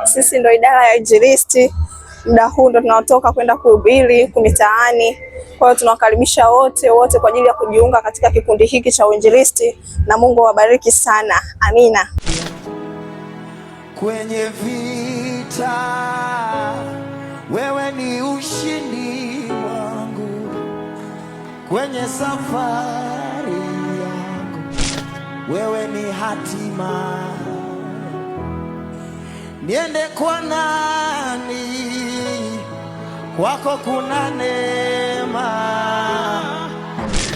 Sisi ndo idara ya Injilisti. Muda huu ndo tunatoka kwenda kuhubiri mitaani. Kwa hiyo tunawakaribisha wote kwa ajili ya kujiunga katika kikundi hiki cha Uinjilisti, na Mungu awabariki sana. Amina. Kwenye vita wewe ni ushindi wangu, kwenye safari yangu wewe ni hatima. Niende kwa nani? Kwako kuna neema.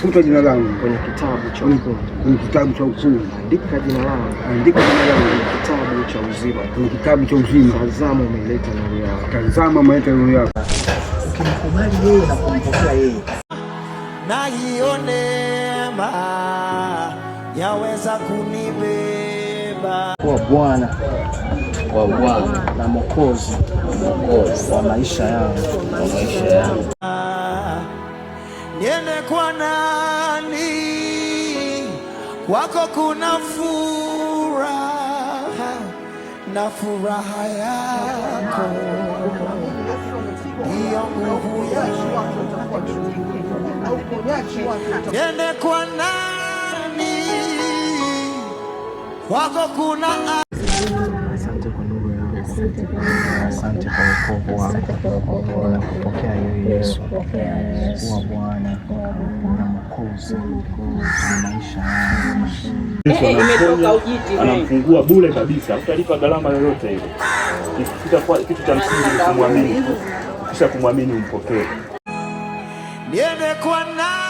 Futa jina langu kwenye kitabu cha hukumu. Kwenye kitabu cha hukumu. Andika jina langu. Andika jina langu kwenye kitabu cha uzima. Kwenye kitabu cha uzima. Tazama umeleta nuru yako. Tazama umeleta nuru yako. Ukimkubali yeye na kumpokea yeye, na hiyo neema yaweza kunibeba kwa Bwana na Mwokozi wa maisha yangu. Niende kwa nani? Kwako kuna furaha, na furaha yako ndiyo nguvu yangu. Niende kwa nani? Kwako kuna. Asante kwa nuru yako. Asante kwa wokovu wako. Kupokea yeye Yesu kuwa Bwana na Mwokozi wa maisha yangu. Imetoka ujiti, anamfungua bure kabisa, utalipa gharama yoyote ile. Kitu cha msingi ni kumwamini. Kisha kumwamini umpokee. Niende kwa nani?